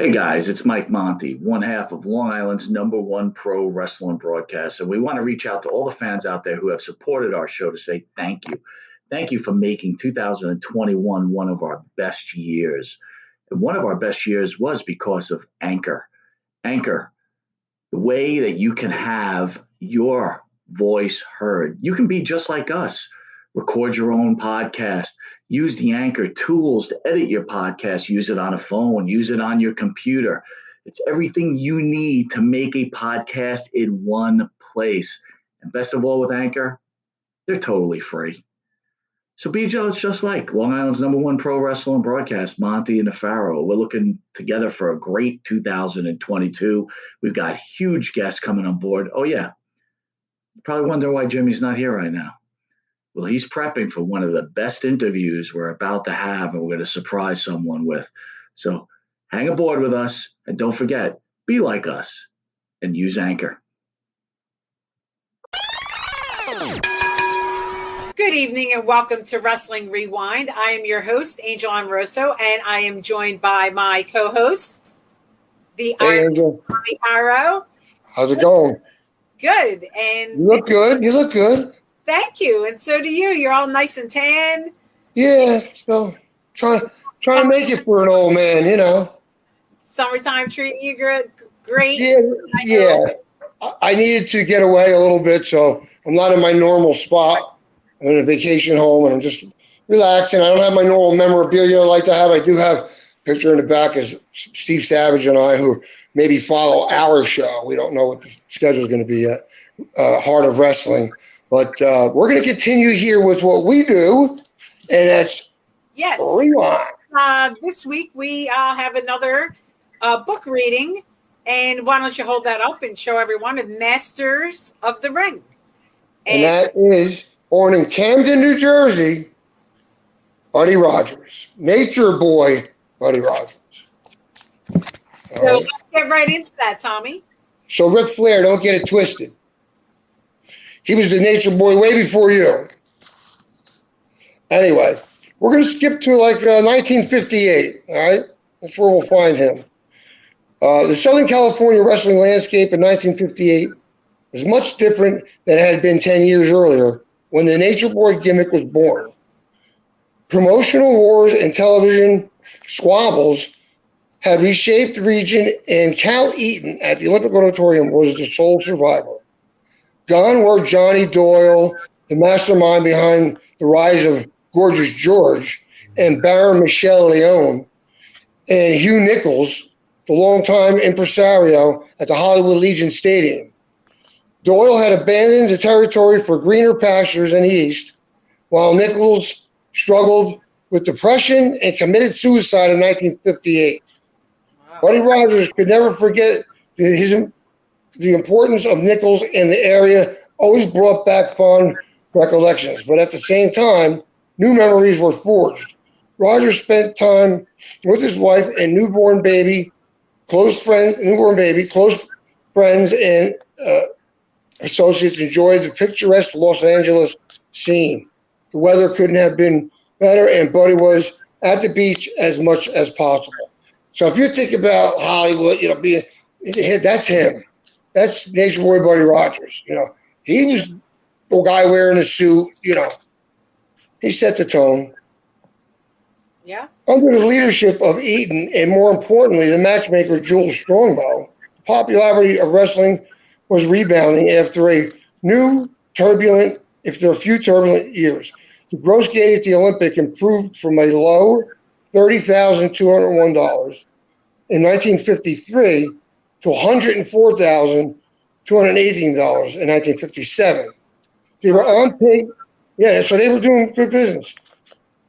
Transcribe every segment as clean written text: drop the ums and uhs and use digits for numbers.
Hey guys, it's Mike Monty, one half of Long Island's #1 pro wrestling broadcast. And we want to reach out to all the fans out there who have supported our show to say thank you. Thank you for making 2021 one of our best years. And one of our best years was because of Anchor. Anchor, the way that you can have your voice heard. You can be just like us. Record your own podcast. Use the Anchor tools to edit your podcast. Use it on a phone. Use it on your computer. It's everything you need to make a podcast in one place. And best of all with Anchor, they're totally free. So be just like Long Island's #1 pro wrestling broadcast, Monty and Nefaro. We're looking together for a great 2022. We've got huge guests coming on board. Oh, yeah. You probably wonder why Jimmy's not here right now. Well, he's prepping for one of the best interviews we're about to have, and we're going to surprise someone with. So hang aboard with us, and don't forget, be like us and use Anchor. Good evening and welcome to Wrestling Rewind. I am your host, Angel Amoroso, and I am joined by my co-host, the Angel. Tommy Arrow. How's it going? Good. And you look good. You look good. Thank you. And so do you. You're all nice and tan. Yeah. So trying to make it for an old man, you know. Summertime treating you great. Yeah. I needed to get away a little bit, so I'm not in my normal spot. I'm in a vacation home, and I'm just relaxing. I don't have my normal memorabilia I like to have. I do have a picture in the back is Steve Savage and I, who maybe follow our show. We don't know what the schedule is going to be yet. Heart of Wrestling. But we're going to continue here with what we do, and that's Rewind. This week we have another book reading, and why don't you hold that up and show everyone the Masters of the Ring. And that is born in Camden, New Jersey, Buddy Rogers. Nature Boy Buddy Rogers. So let's get right into that, Tommy. So Ric Flair, don't get it twisted. He was the Nature Boy way before you. Anyway, we're going to skip to 1958, all right? That's where we'll find him. The Southern California wrestling landscape in 1958 was much different than it had been 10 years earlier when the Nature Boy gimmick was born. Promotional wars and television squabbles had reshaped the region, and Cal Eaton at the Olympic Auditorium was the sole survivor. Gone were Johnny Doyle, the mastermind behind the rise of Gorgeous George, and Baron Michelle Leone, and Hugh Nichols, the longtime impresario at the Hollywood Legion Stadium. Doyle had abandoned the territory for greener pastures in the East, while Nichols struggled with depression and committed suicide in 1958. Wow. Buddy Rogers could never forget the importance of Nichols in the area, always brought back fond recollections. But at the same time, new memories were forged. Rogers spent time with his wife and newborn baby, close friends, and associates enjoyed the picturesque Los Angeles scene. The weather couldn't have been better, and Buddy was at the beach as much as possible. So if you think about Hollywood, that's him. That's Nature Boy Buddy Rogers. He was the guy wearing a suit. He set the tone. Yeah. Under the leadership of Eaton, and more importantly, the matchmaker Jules Strongbow, the popularity of wrestling was rebounding after a few turbulent years. The gross gate at the Olympic improved from a low $30,201 in 1953 to $104,218 in 1957. They were on pace. Yeah, so they were doing good business.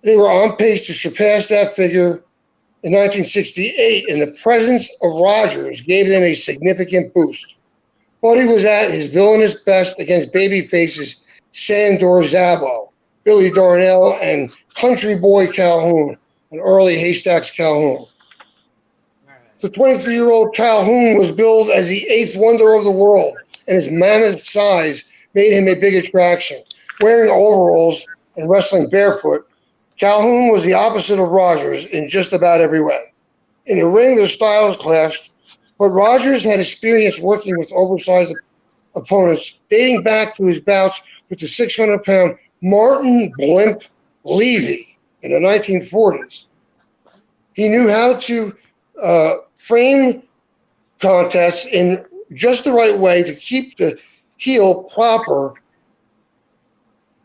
They were on pace to surpass that figure in 1968, and the presence of Rogers gave them a significant boost. Buddy was at his villainous best against babyfaces Sandor Zabo, Billy Darnell, and Country Boy Calhoun, an early Haystacks Calhoun. The 23-year-old Calhoun was billed as the eighth wonder of the world, and his mammoth size made him a big attraction. Wearing overalls and wrestling barefoot, Calhoun was the opposite of Rogers in just about every way. In the ring, their styles clashed, but Rogers had experience working with oversized opponents dating back to his bouts with the 600-pound Martin Blimp Levy in the 1940s. He knew how to frame contests in just the right way to keep the heel proper,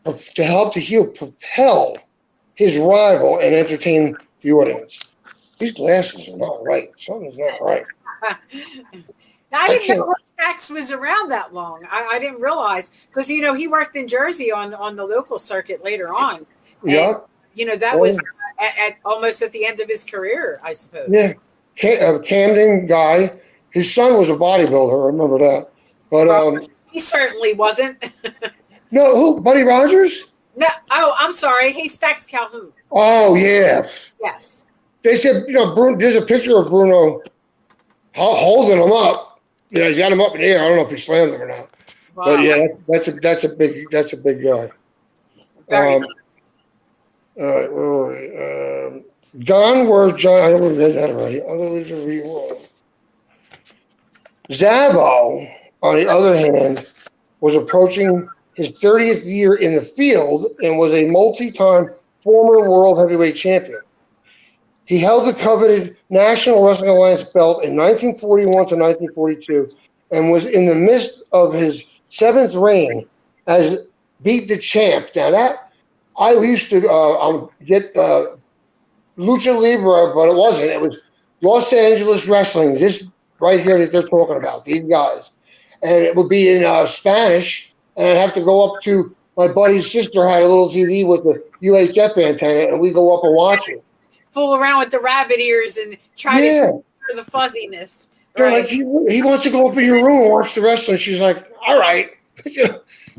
to help the heel propel his rival and entertain the audience. These glasses are not right. Something's not right. I didn't know Stax was around that long. I didn't realize, because, you know, he worked in Jersey on the local circuit later on. Yeah. You know, that was at almost at the end of his career, I suppose. Yeah. Camden guy. His son was a bodybuilder. I remember that. But he certainly wasn't. No, who? Buddy Rogers? No. Oh, I'm sorry. He's Stax Calhoun. Oh, yeah. Yes. They said, you know, there's a picture of Bruno holding him up. You know, he's got him up in the air. I don't know if he slammed him or not. Wow. But yeah, that's a big guy. Very where were we? Gone were John. I don't read that already. Other leaders of real. Zabo, on the other hand, was approaching his 30th year in the field and was a multi-time former world heavyweight champion. He held the coveted National Wrestling Alliance belt in 1941 to 1942 and was in the midst of his 7th reign as Beat the Champ. Now that, I used to get Lucha Libre, but it wasn't. It was Los Angeles Wrestling, this right here that they're talking about, these guys. And it would be in Spanish, and I'd have to go up to my buddy's sister had a little TV with the UHF antenna, and we go up and watch it. Fool around with the rabbit ears and try to hear the fuzziness. Right? Like he wants to go up in your room and watch the wrestling. She's like, all right.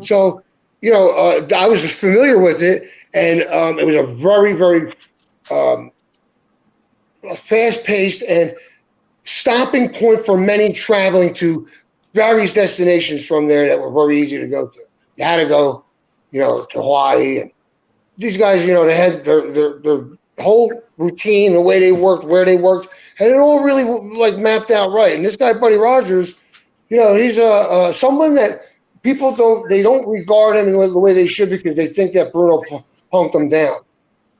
So, you know, I was familiar with it, and it was a very, very fast-paced and stopping point for many traveling to various destinations from there that were very easy to go to. You had to go, you know, to Hawaii, and these guys, you know, they had their whole routine, the way they worked, where they worked, and it all really like mapped out right. And this guy, Buddy Rogers, you know, he's someone that people don't regard him the way they should because they think that Bruno punked him down.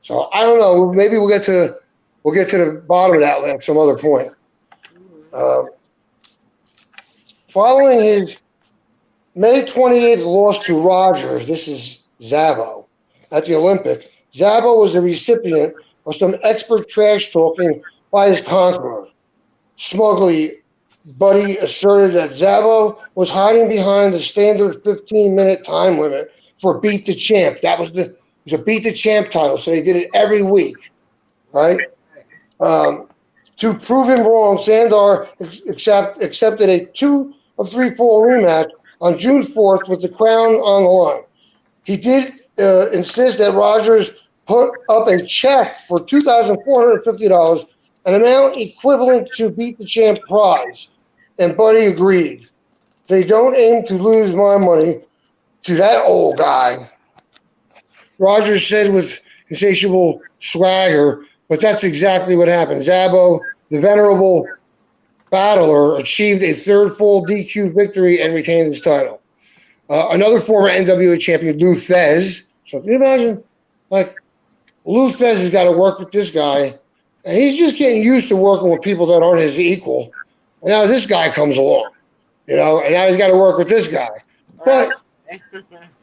So I don't know. Maybe we'll get to the bottom of that at some other point. Following his May 28th loss to Rogers, this is Zabo, at the Olympic, Zabo was the recipient of some expert trash talking by his conqueror. Smugly, Buddy asserted that Zabo was hiding behind the standard 15-minute time limit for Beat the Champ. It was a Beat the Champ title, so they did it every week, right? To prove him wrong, Sandor accepted a 2 of 3 fall rematch on June 4th with the crown on the line. He did insist that Rogers put up a check for $2,450, an amount equivalent to Beat the Champ prize, and Buddy agreed. They don't aim to lose my money to that old guy, Rogers said with insatiable swagger, but that's exactly what happened. Zabo, the venerable battler, achieved a 3rd full DQ victory and retained his title. Another former NWA champion, Lou Thesz. So can you imagine, like, Lou Thesz has got to work with this guy, and he's just getting used to working with people that aren't his equal. And now this guy comes along, you know, and now he's got to work with this guy. But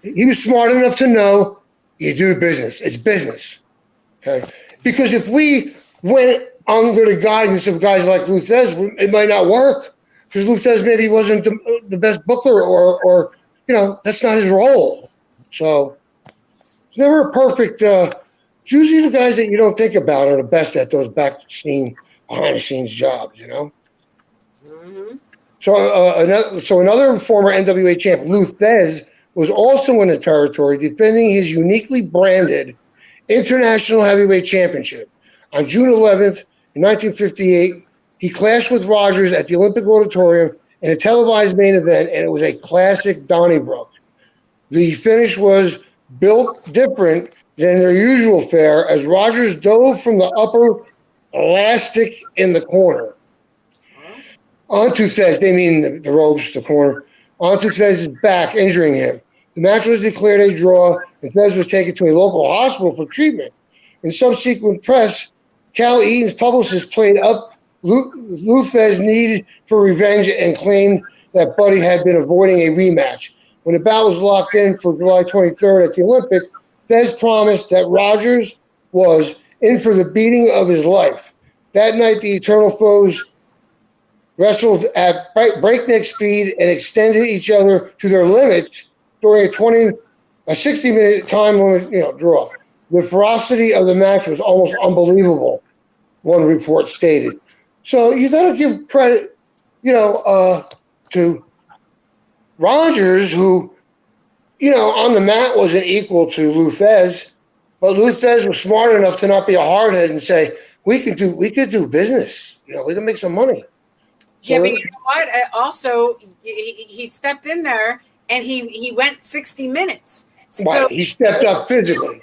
he was smart enough to know you do business. It's business. Okay? Because if we went under the guidance of guys like Lou Thesz, it might not work. Because Lou Thesz maybe wasn't the best booker or, you know, that's not his role. So it's never a perfect. It's usually the guys that you don't think about are the best at those behind the scenes jobs, you know. Mm-hmm. So another former NWA champ, Lou Thesz, was also in the territory defending his uniquely branded International Heavyweight Championship. On June 11th, in 1958, he clashed with Rogers at the Olympic Auditorium in a televised main event, and it was a classic Donnybrook. The finish was built different than their usual fare as Rogers dove from the upper elastic in the corner onto Fez. They mean the ropes, the corner, onto Fez's back, injuring him. The match was declared a draw, and Fez was taken to a local hospital for treatment. In subsequent press, Cal Eaton's publicist played up Lou Thesz' need for revenge and claimed that Buddy had been avoiding a rematch. When the bout was locked in for July 23rd at the Olympic, Thesz promised that Rogers was in for the beating of his life. That night, the Eternal Foes wrestled at breakneck speed and extended each other to their limits during a 60-minute time limit, draw. The ferocity of the match was almost unbelievable, one report stated. So you got to give credit, to Rogers, who, on the mat wasn't equal to Lou Thesz, but Lou Thesz was smart enough to not be a hardhead and say, we could do business. We can make some money. Yeah, but you know what? Also, he stepped in there and he went 60 minutes. So, right. He stepped up physically.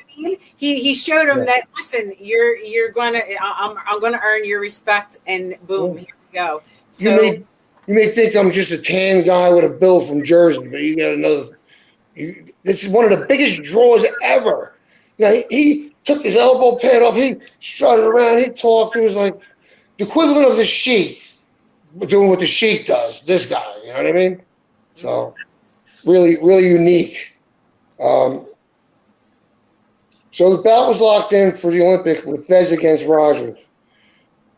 He showed him that, listen, you're gonna I'm gonna earn your respect, and boom, here we go. So you may think I'm just a tan guy with a bill from Jersey, but you got another. This is one of the biggest draws ever. He took his elbow pad up, he strutted around, he talked. It was like the equivalent of the Sheik doing what the Sheik does. This guy, you know what I mean? So really, really unique. So the bout was locked in for the Olympic with Thesz against Rogers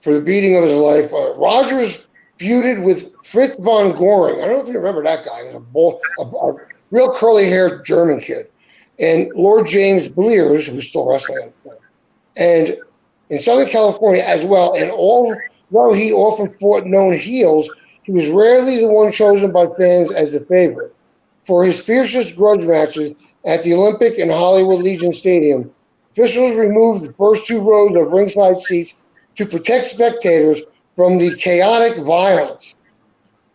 for the beating of his life. Rogers feuded with Fritz von Goring. I don't know if you remember that guy. He was a real curly-haired German kid. And Lord James Blears, who's still wrestling. And in Southern California as well. And although he often fought known heels, he was rarely the one chosen by fans as the favorite. For his fiercest grudge matches at the Olympic and Hollywood Legion Stadium, officials removed the first two rows of ringside seats to protect spectators from the chaotic violence.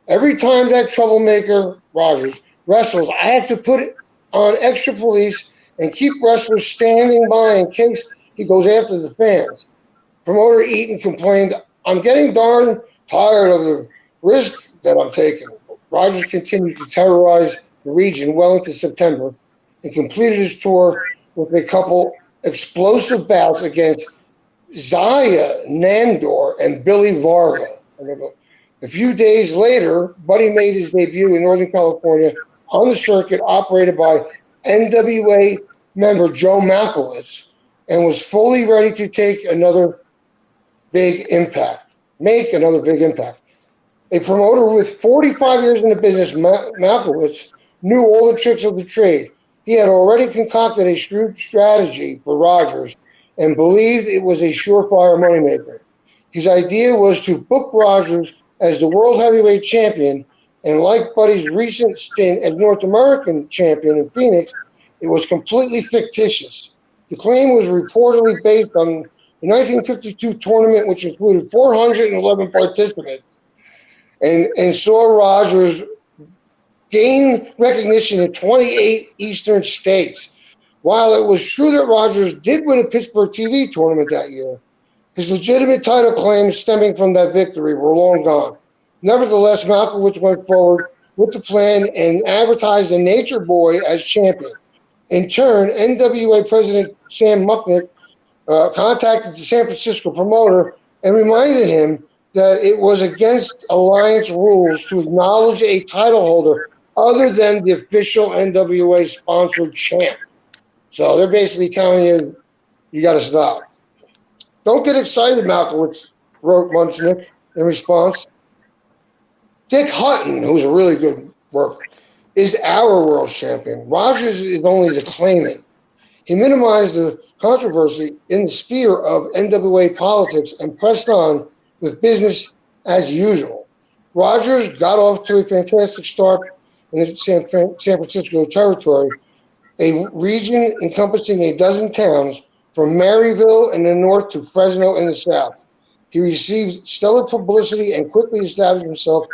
Every time that troublemaker, Rogers, wrestles, I have to put on extra police and keep wrestlers standing by in case he goes after the fans. Promoter Eaton complained, I'm getting darn tired of the risk that I'm taking. Rogers continued to terrorize the region well into September and completed his tour with a couple explosive bouts against Zaya Nandor and Billy Varga. A few days later, Buddy made his debut in Northern California on the circuit operated by NWA member Joe Malkowitz and was fully ready to make another big impact. A promoter with 45 years in the business, Malkowitz knew all the tricks of the trade. He had already concocted a shrewd strategy for Rogers and believed it was a surefire moneymaker. His idea was to book Rogers as the World Heavyweight Champion, and like Buddy's recent stint as North American Champion in Phoenix, it was completely fictitious. The claim was reportedly based on the 1952 tournament, which included 411 participants, and saw Rogers gain recognition in 28 eastern states. While it was true that Rogers did win a Pittsburgh TV tournament that year, his legitimate title claims stemming from that victory were long gone. Nevertheless, Malkowitz went forward with the plan and advertised the Nature Boy as champion. In turn, NWA President Sam Mucknick contacted the San Francisco promoter and reminded him that it was against alliance rules to acknowledge a title holder other than the official NWA-sponsored champ. So they're basically telling you got to stop. Don't get excited, Malkowitz wrote Mucknick in response. Dick Hutton, who's a really good worker, is our world champion. Rogers is only the claimant. He minimized the controversy in the sphere of NWA politics and pressed on with business as usual. Rogers got off to a fantastic start in the San Francisco territory, a region encompassing a dozen towns from Maryville in the north to Fresno in the south. He received stellar publicity and quickly established himself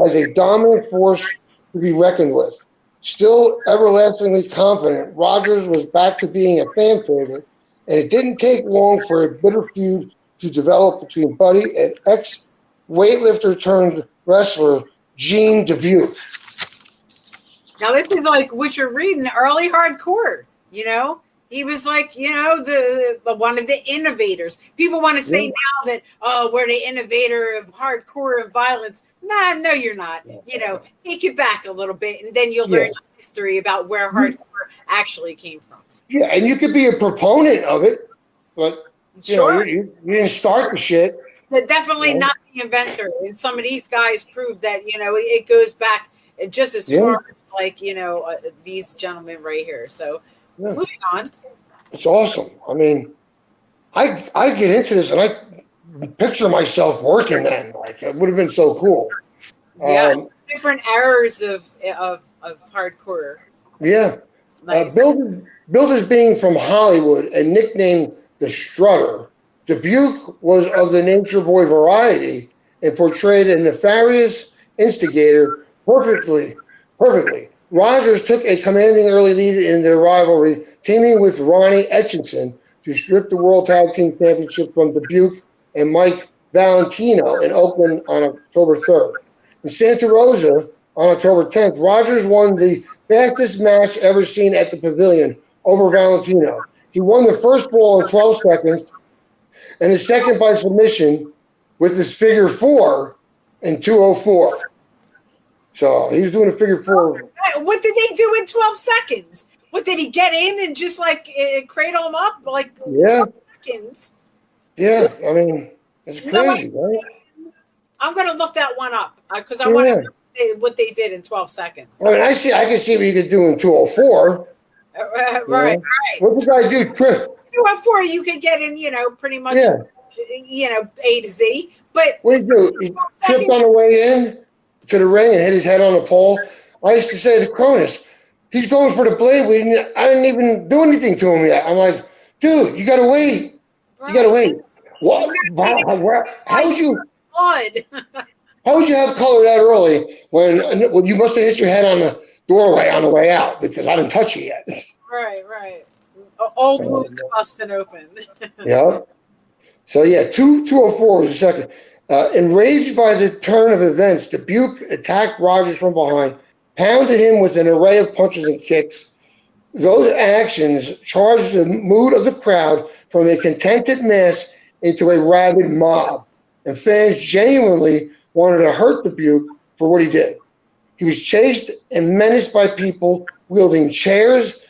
as a dominant force to be reckoned with. Still everlastingly confident, Rogers was back to being a fan favorite, and it didn't take long for a bitter feud to develop between Buddy and ex-weightlifter turned wrestler Gene Dubuque. Now this is like what you're reading, early hardcore, you know? He was like, you know, the one of the innovators. People want to say now that, oh, we're the innovator of hardcore and violence. Nah, no, you're not. You know, take it back a little bit, and then you'll learn history about where hardcore actually came from. Yeah, and you could be a proponent of it, but you know, you didn't start the shit. But definitely not the inventor. And some of these guys prove that, you know, it goes back just as far as, like, you know, these gentlemen right here. So moving on. It's awesome. I mean, I get into this and I picture myself working then. Like, it would have been so cool. Yeah, different eras of hardcore. Yeah. Nice. Billed as being from Hollywood and nicknamed the Strutter, Dubuque was of the Nature Boy variety and portrayed a nefarious instigator perfectly. Rogers took a commanding early lead in their rivalry, teaming with Ronnie Etchinson to strip the World Tag Team Championship from Dubuque and Mike Valentino in Oakland on October 3rd. In Santa Rosa on October 10th, Rogers won the fastest match ever seen at the Pavilion over Valentino. He won the first ball in 12 seconds and the second by submission with his figure 4 in 2:04. So he was doing a figure 4. What did they do in 12 seconds? What, did he get in and just like cradle him up? Like 12 seconds? Yeah, I mean, it's crazy, right? I'm going to look that one up because I want to know what they did in 12 seconds. I mean, I can see what you could do in 2:04. Right. What did I do? Trip. 2:04, you could get in, you know, pretty much, you know, A to Z. But what did he do? He tripped on the way in to the ring and hit his head on the pole. I used to say to Cronus, he's going for the blade. I didn't even do anything to him yet. I'm like, dude, you got to wait. You got to wait. What? How would you? How would you have color that early when you must have hit your head on the doorway on the way out because I didn't touch it yet. Right. Old wounds busting open. Yeah. So 2:04 was the second. Enraged by the turn of events, Dubuque attacked Rogers from behind, pounded him with an array of punches and kicks. Those actions charged the mood of the crowd from a contented mass into a rabid mob, and fans genuinely wanted to hurt Dubuque for what he did. He was chased and menaced by people wielding chairs,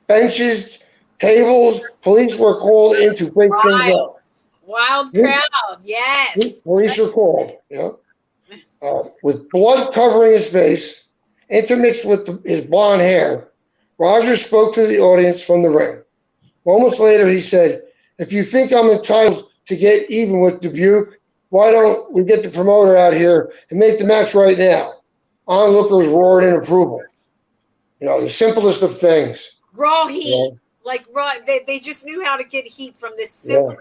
benches, tables. Police were called in to break things up. Wild crowd, yes. Police were called, with blood covering his face, intermixed with his blonde hair. Rogers spoke to the audience from the ring. Moments later, he said, if you think I'm entitled to get even with Dubuque, why don't we get the promoter out here and make the match right now? Onlookers roared in approval. You know, the simplest of things. Raw heat. Like raw, they just knew how to get heat from this simple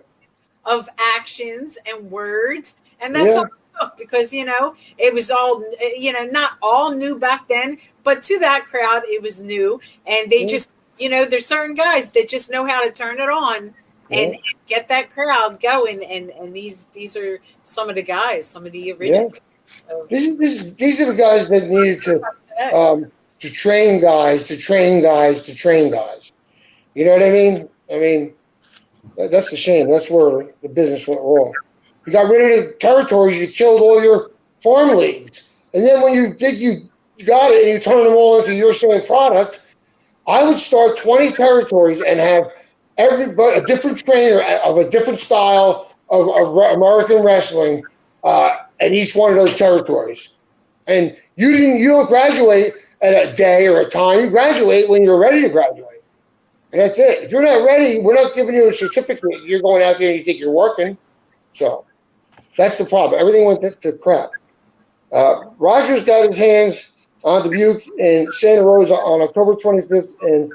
of actions and words. And that's all it took because, you know, it was all, you know, not all new back then, but to that crowd, it was new. And they just, you know, there's certain guys that just know how to turn it on and get that crowd going. And these are some of the guys, some of the original. So, these are the guys that needed to train guys. You know what I mean? I mean, that's a shame. That's where the business went wrong. You got rid of the territories. You killed all your farm leagues. And then when you think you got it and you turn them all into your same product, I would start 20 territories and have everybody, a different trainer of a different style of American wrestling at each one of those territories. And you don't graduate at a day or a time. You graduate when you're ready to graduate. And that's it. If you're not ready, we're not giving you a certificate. You're going out there and you think you're working. So that's the problem. Everything went to crap. Rogers got his hands on Dubuque in Santa Rosa on October 25th, and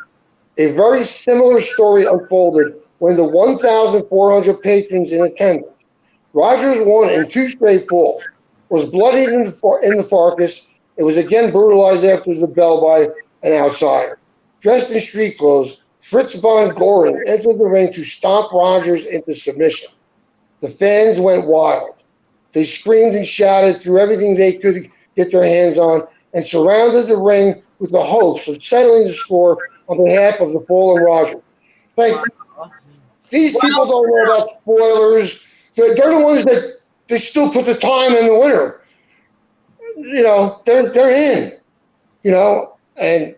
a very similar story unfolded when the 1,400 patrons in attendance. Rogers won in 2 straight falls, was bloodied in the carcass. It was again brutalized after the bell by an outsider. Dressed in street clothes, Fritz von Goring entered the ring to stomp Rogers into submission. the fans went wild. They screamed and shouted, threw everything they could get their hands on, and surrounded the ring with the hopes of settling the score on behalf of the fallen Roger. Like, these people don't know about spoilers. They're the ones that they still put the time in the winter. You know, they're in. You know, and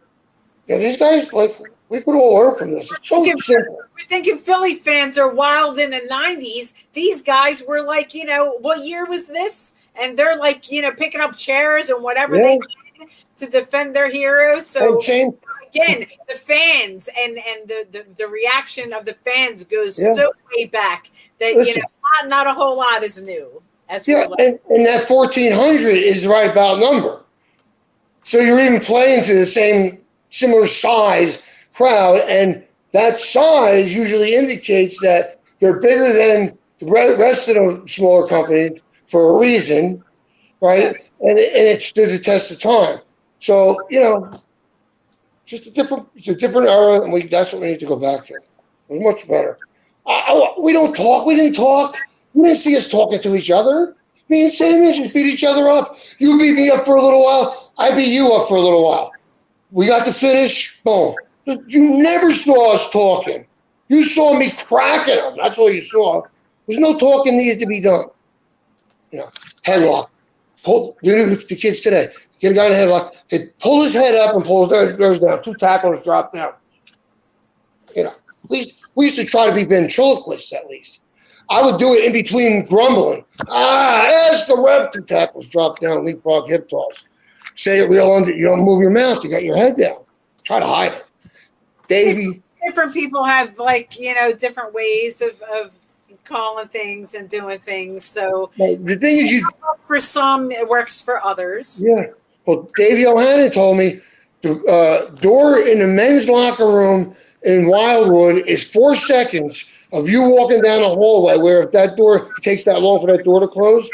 you know, these guys, like, we could all learn from this. It's so simple. We're thinking Philly fans are wild in the 90s. These guys were like, you know, what year was this? And they're like, you know, picking up chairs and whatever they can to defend their heroes. So again, the fans and the reaction of the fans goes so way back that, you know, not a whole lot is new. As and that 1,400 is the right about number. So you're even playing to the similar size crowd, and that size usually indicates that they're bigger than the rest of the smaller companies for a reason, right? And it stood the test of time. So, you know, it's a different era, and that's what we need to go back to. It was much better. We don't talk. We didn't talk. You didn't see us talking to each other. Me and Sammy just beat each other up. You beat me up for a little while. I beat you up for a little while. We got the finish. Boom. You never saw us talking. You saw me cracking them. That's all you saw. There's no talking needed to be done. You know, headlock. Pull the kids today. Get a guy in a headlock. They pull his head up and pull his nose down. 2 tackles drop down. You know, at least we used to try to be ventriloquists. At least I would do it in between grumbling. Ask the ref. 2 tackles drop down. Leapfrog hip toss. Say it real under. You don't move your mouth. You got your head down. Try to hide it. Davey. Different people have, like, you know, different ways of calling things and doing things. So the thing is, for some it works for others. Yeah. Well, Davey O'Hannon told me the door in the men's locker room in Wildwood is 4 seconds of you walking down the hallway, where if that door, it takes that long for that door to close.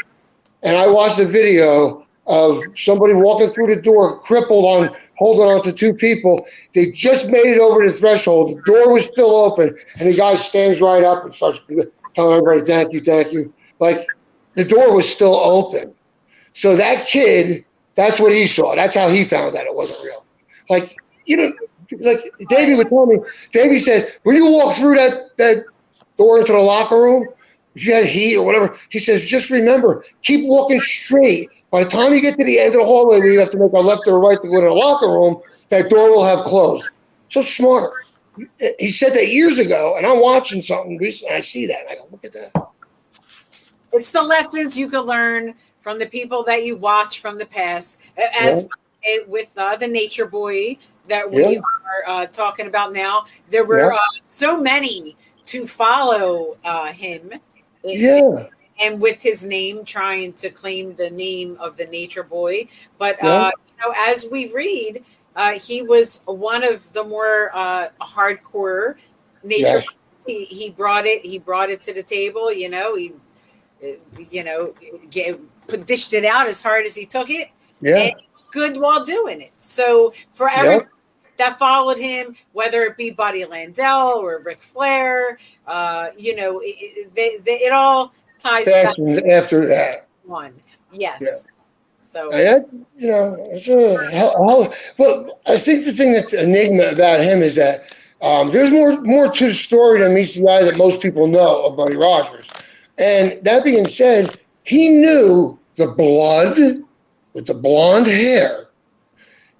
And I watched a video of somebody walking through the door, crippled holding on to 2 people. They just made it over the threshold. The door was still open, and the guy stands right up and starts telling everybody, thank you, thank you. Like, the door was still open. So that kid, that's what he saw. That's how he found out it wasn't real. Like, you know, like Davey would tell me, Davey said, when you walk through that door into the locker room, if you had heat or whatever, he says, just remember, keep walking straight. By the time you get to the end of the hallway where you have to make a left or a right to go to the locker room, that door will have closed. So smart. He said that years ago, and I'm watching something recently. I see that. I go, look at that. It's the lessons you can learn from the people that you watch from the past. As with the Nature Boy that we are talking about now, there were so many to follow him. And with his name, trying to claim the name of the Nature Boy. But, you know, as we read, he was one of the more hardcore nature. He brought it to the table. You know, he dished it out as hard as he took it. And good while doing it. So for everyone that followed him, whether it be Buddy Landel or Ric Flair, you know, it all ties back after that. One, yes. So, and that, you know, it's but I think the thing that's enigma about him is that there's more to the story than meets the eye that most people know of Buddy Rogers. And that being said, he knew the blood with the blonde hair.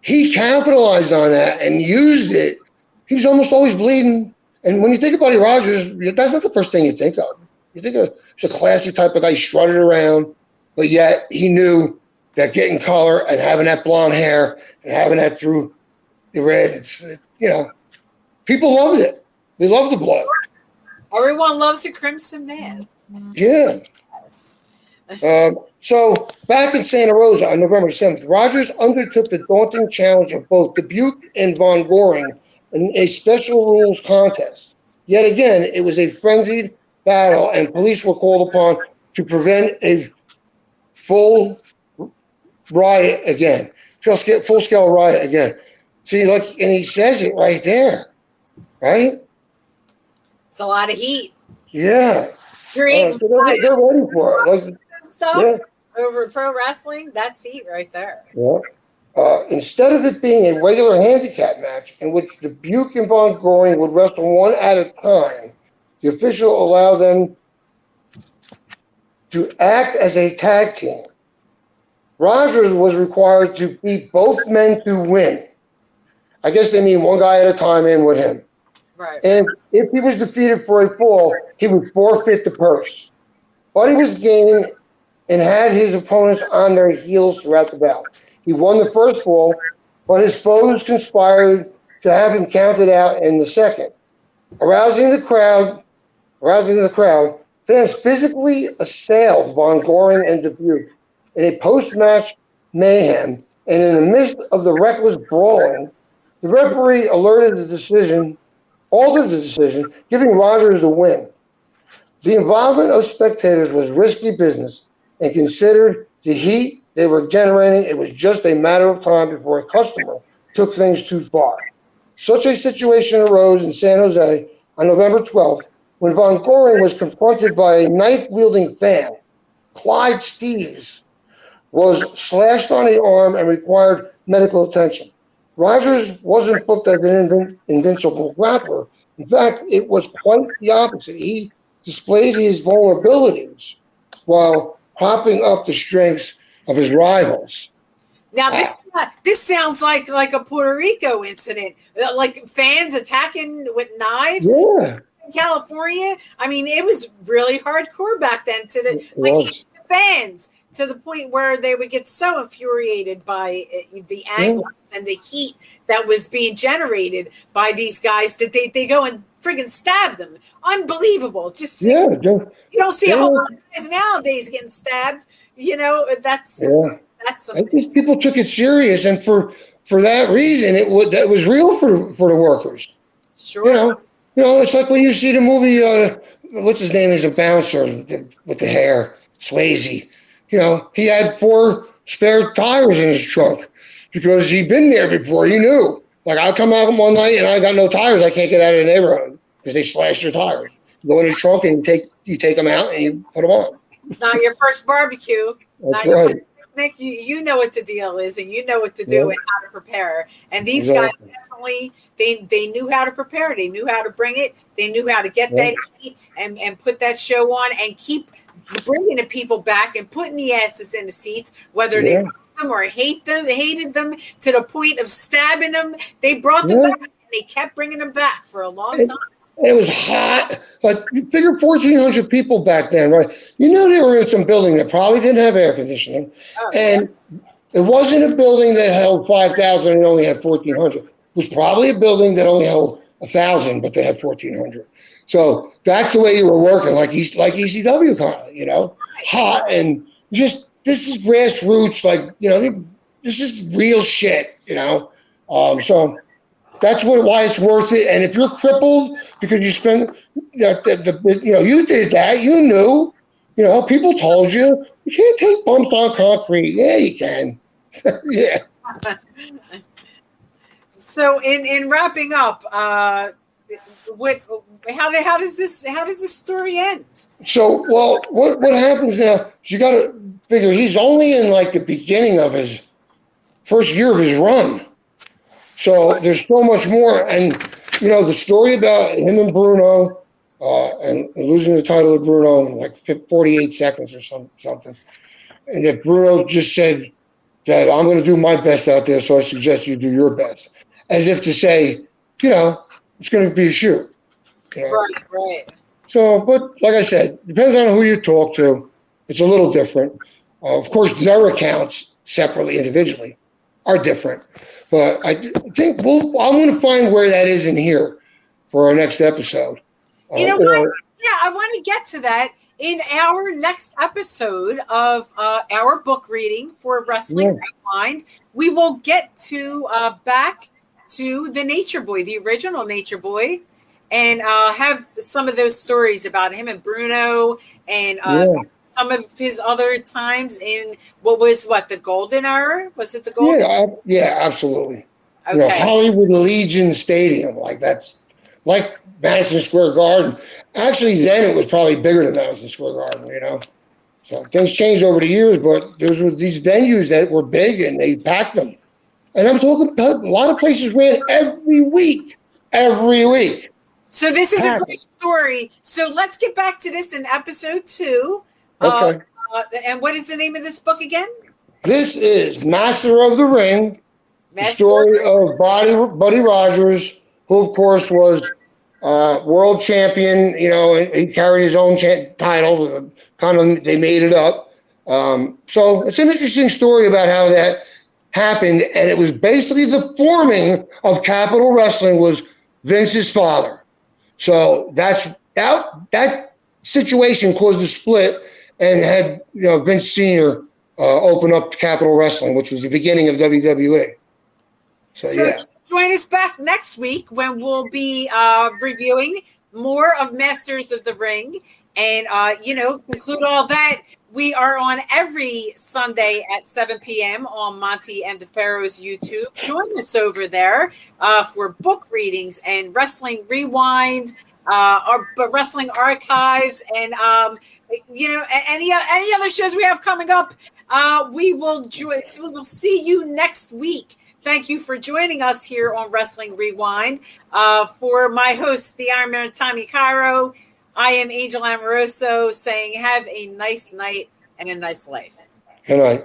He capitalized on that and used it. He was almost always bleeding. And when you think of Buddy Rogers, that's not the first thing you think of. You think of he's a classy type of guy, strutted around, but yet he knew that getting color and having that blonde hair and having that through the red, it's, you know, people loved it. They loved the blood. Everyone loves a crimson mask. Yeah. Yes. So back in Santa Rosa on November 7th, Rogers undertook the daunting challenge of both Dubuque and Von Goring in a special rules contest. Yet again, it was a frenzied battle, and police were called upon to prevent a full riot again, full-scale riot again. See, like, and he says it right there, right? It's a lot of heat. Yeah. Green So they're ready for it. Like, stuff over pro wrestling. That's heat right there. Yeah. Instead of it being a regular handicap match in which Dubuque and Von Goring would wrestle one at a time, the official allowed them to act as a tag team. Rogers was required to beat both men to win. I guess they mean one guy at a time in with him. Right. And if he was defeated for a fall, he would forfeit the purse. But he was gaining and had his opponents on their heels throughout the bout. He won the first fall, but his foes conspired to have him counted out in the second. Arousing the crowd, fans physically assailed Von Goring and Dubuque in a post-match mayhem, and in the midst of the reckless brawling, the referee altered the decision, giving Rogers the win. The involvement of spectators was risky business, and considered the heat they were generating, it was just a matter of time before a customer took things too far. Such a situation arose in San Jose on November 12th when Von Goring was confronted by a knife-wielding fan. Clyde Steves was slashed on the arm and required medical attention. Rogers wasn't booked as an invincible grappler. In fact, it was quite the opposite. He displayed his vulnerabilities while propping up the strengths of his rivals. Now this sounds like a Puerto Rico incident, like fans attacking with knives. Yeah. In California, I mean, it was really hardcore back then. The fans, to the point where they would get so infuriated by the angles and the heat that was being generated by these guys that they go and friggin' stab them. Unbelievable! You don't see a whole lot of guys nowadays getting stabbed. You know, that's. I think people took it serious, and for that reason, that was real for the workers. Sure. You know, it's like when you see the movie. What's his name? Is a bouncer with the hair, Swayze. You know, he had 4 spare tires in his trunk because he'd been there before. He knew. Like, I'll come out one night and I got no tires. I can't get out of the neighborhood because they slashed your tires. You go in the trunk and you take them out and you put them on. It's not your first barbecue. That's right. Nick, you know what the deal is, and you know what to do and how to prepare. And these guys definitely, they knew how to prepare. They knew how to bring it. They knew how to get that heat and put that show on and keep bringing the people back and putting the asses in the seats, whether they love them or hated them to the point of stabbing them. They brought them back, and they kept bringing them back for a long time. And it was hot. Like, you figure 1,400 people back then, right? You know, they were in some building that probably didn't have air conditioning. And it wasn't a building that held 5,000 and only had 1,400. It was probably a building that only held 1,000, but they had 1,400. So that's the way you were working, like ECW kind of, you know, hot and just, this is grassroots, like, you know, this is real shit, you know. So that's why it's worth it. And if you're crippled because you spend, you know, you did that, you knew, you know, people told you, you can't take bumps on concrete. Yeah, you can. Yeah. So in wrapping up, how does this story end? So, well, what happens now is you got to figure he's only in like the beginning of his first year of his run. So there's so much more. And, you know, the story about him and Bruno and losing the title to Bruno in like 48 seconds or something. And that Bruno just said that I'm going to do my best out there, so I suggest you do your best. As if to say, you know, it's going to be a shoot. You know? Right. So, but like I said, depends on who you talk to. It's a little different. Of course, their accounts separately, individually, are different. But I think I'm going to find where that is in here for our next episode. You know what? Yeah, I want to get to that in our next episode of our book reading for Wrestling Rewind. We will get to back to the Nature Boy, the original Nature Boy, and have some of those stories about him and Bruno and some of his other times in the Golden Era? Was it the Golden? Yeah, absolutely. Okay. You know, Hollywood Legion Stadium, like that's like Madison Square Garden. Actually, then it was probably bigger than Madison Square Garden, you know. So things changed over the years, but there was these venues that were big and they packed them. And I'm talking about a lot of places ran every week. So this is a great story. So let's get back to this in episode 2. Okay. And what is the name of this book again? This is Master of the Ring, the story of Buddy Rogers, who, of course, was world champion. You know, and he carried his own title. Kind of, they made it up. So it's an interesting story about how that happened, and it was basically the forming of Capitol Wrestling was Vince's father. So that situation caused a split, and had Vince Sr. Open up Capitol Wrestling, which was the beginning of WWE. So yeah. Join us back next week when we'll be reviewing more of Masters of the Ring, and conclude all that. We are on every Sunday at 7 p.m. on Monty and the Pharaohs YouTube. Join us over there for book readings and Wrestling Rewind, our Wrestling Archives, and any other shows we have coming up. We will see you next week. Thank you for joining us here on Wrestling Rewind. For my host, the Iron Man Tommy Cairo, I am Angel Amoroso saying have a nice night and a nice life. Good night.